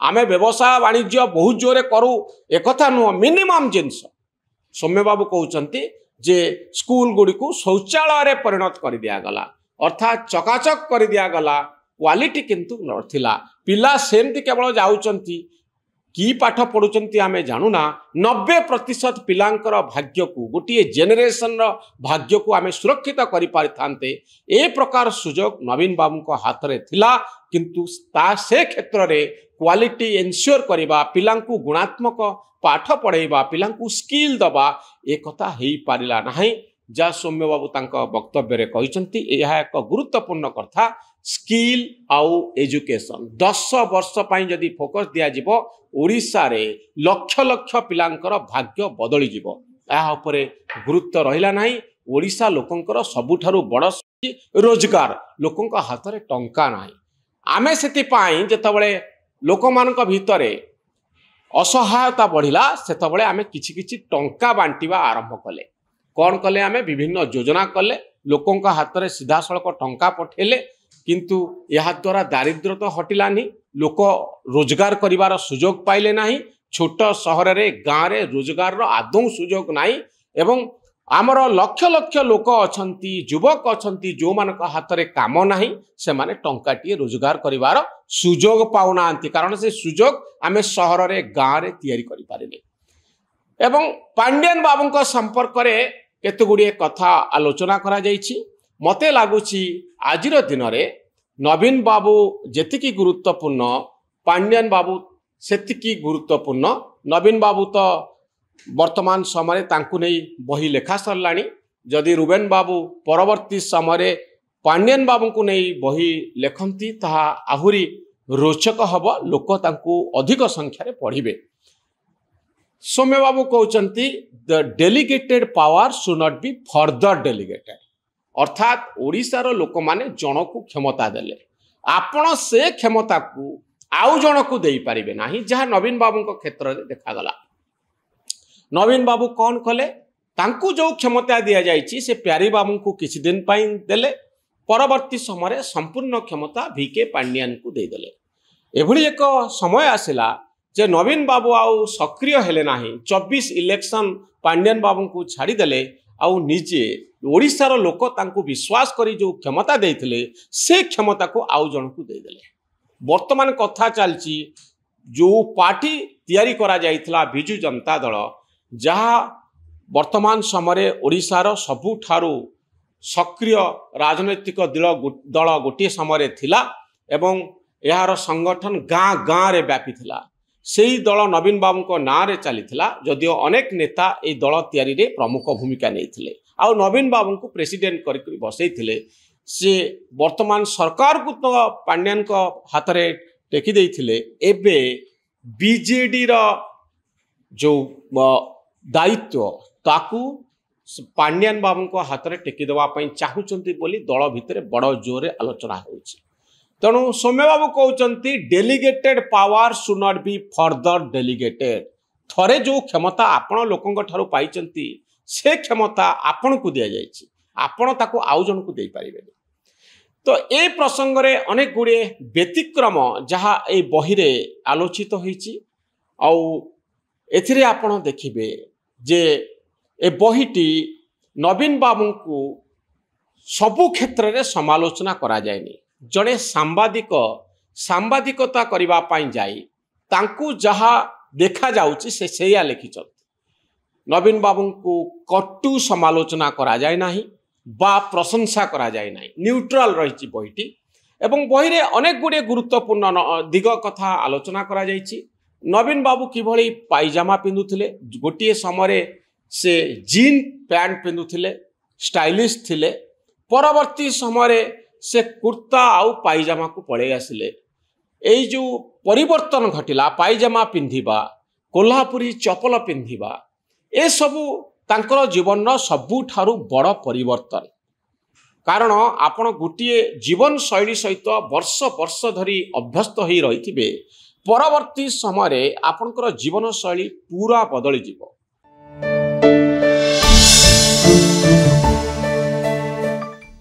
आमे व्यवसाय वाणिज्य बहुत जोरे करूँ एक नुह मिनिमम जिनस सौम्य बाबू कहते जे स्कूल गुड़ी को शौचालय परिणत कर दिगला अर्थात चकाचक कर दिगला क्वालिटी किंतु नथिला पिला सेमती केवल जाउचंती की पाठ पढ़ुंट आम जानूना 90% पिलांकर भाग्य को गोटे जेनेरेशन भाग्य को आम सुरक्षित कर पारिथांते ए प्रकार सुजोग नवीन बाबू हाथ में थिला किंतु से क्षेत्र में क्वालिटी एनश्योर करवा पिलांकु गुणात्मक पाठ पढ़ेबा पिलांकु स्किल दबा एक पारिला नहीं जहाँ सौम्य बाबू तांका वक्तव्य रे कहते यह एक गुरुत्वपूर्ण कथा स्किल आउ एजुकेशन 10 वर्ष पई जदि फोकस दिया जिवो ओडिसा रे लक्ष लक्ष पिलांकर भाग्य बदली जिवो या उपरे गुरुत्व रहिला नाही ओडिसा लोकंकर सबुठारु बड़ रोजगार लोकंक हाथ रे टंका नाही आमे सेति पई जेतबळे लोकमानक भितरे असहायता बढ़िला सेतबळे आमे किछि किछि टंका बांटिबा आरंभ कले कौन कले आमे विभिन्न योजना कले लोकंक हाथ रे सीधा सड़क टंका पठेले किंतु यह द्वारा दारिद्र तो हटिलानी लोक रोजगार करिवार सुजोग पाइले नाही छोट सहर रे गाँव रे रोजगार रो आदौ सुजोग नाही एवं आमर लक्ष लक्ष लोक अछंती युवक अछंती जो मानक हाथ रे काम नाही से माने टंकाटी रोजगार करिवार सुजोग पाउनांती कारण से सुजोग आमे सहर रे गाँव रे तैयारी करि पारिले एवं पांड्यन बाबूंक संपर्क रे केते गुड़िए कथा आलोचना करा जाइछि मते लागुछि आजिर दिन रे नवीन बाबू जेतिकी गुरुत्वपूर्ण पांड्यन बाबू सेतिकी गुरुत्वपूर्ण नवीन बाबू तो वर्तमान समय तांकु नहीं बही लेखा सरलाणी जदि रुबेन बाबू परवर्ती समय पांड्यन बाबू को नहीं बही लेखंती ताहा आहुरी रोचक हब लोक तांकु अधिक संख्यार पढ़िबे सौम्य बाबू कहते the delegated power should not be further delegated अर्थात ओडिशार लोक माने जन को क्षमता देले आपण से क्षमता को आउ जन को दे पारिबे नाही जहाँ नवीन बाबू क्षेत्र में देखा गला नवीन बाबू कौन कले तांकु जो क्षमता दिया जाइछि से प्यारी बाबू को किछि दिन पाई देले परवर्ती समय संपूर्ण क्षमता वीके पांड्यन को दे देले एभली एक समय आसिला जे नवीन बाबू आउ सक्रिय हेले नाही 24 इलेक्शन पांड्यन बाबू को छाड़ी देले आउ निजे ओडिशार लोक तांकु विश्वास करी जो क्षमता देइथिले से क्षमता को आउ जन को दे देले वर्तमान कथा चलची जो पार्टी तैयारी करा जाइथिला बिजु जनता दल जहाँ वर्तमान समय ओडिशार सबुठारु सक्रिय राजनैतिक दल गोटे समय थिला एवं यार संगठन गाँ गाँ रे व्यापी थिला सेही दल नवीन बाबू को ना रे चलीथिला जदियो अनेक नेता ए दल तैयारी रे प्रमुख भूमिका नेइथिले आउ नवीन बाबू को प्रेसिडेंट करी बसैथिले से वर्तमान सरकार को तो पांड्यन को हाथ रे टेकी देइथिले एबे बीजेडी रो जो दायित्व ताकू पांड्यन बाबू को हाथ में टेकी देवा चाहूँगी बोली दल भितर बड़ जोरे आलोचना होछि तेणु सौम्य बाबू कहते delegated power should not be further delegated थरे जो क्षमता आपण लोकंक ठारू पाइचंती से क्षमता आपण को दिया जाइछि आपण ताको आउ जन को दे पारिबे तो ए प्रसंग रे अनेक गुड़े व्यतिक्रम जहाँ ए बही रे आलोचित होइछि आउ एथिरे आपण देखिबे जे ए बहीटी नवीन बाबू को सबु क्षेत्र रे समालोचना करा जायनी जड़े सांबादिकता करबा पई जाई तांकु जहाँ देखा जाउछि से सेया लिखिछत नवीन बाबू को कटु समालोचना करा जाय नाही बा प्रशंसा करा जाय नाही न्यूट्रल रहिछि बहीटी एवं बही रे अनेक गुड़े गुरुत्वपूर्ण दिग कथा आलोचना करा जायछि नवीन बाबू किभली पायजामा पिंधुथिले गोटे समय से जीन पैंट पिंधुथिले स्टाइलिश थिले परवर्ती समय से कुर्ता आउ पायजामा को पड़े आसिले एई जो परिवर्तन घटिला पायजामा पिंधिबा कोल्हापुरी चपल पिंधिबा ए सबु तांकर जीवन सबुठारु बड़ परिवर्तन कारण आपण गोटे जीवन शैली सहित वर्ष वर्ष धरी अभ्यस्त हो रही परवर्ती समय आपणकर जीवन शैली पूरा बदली जीव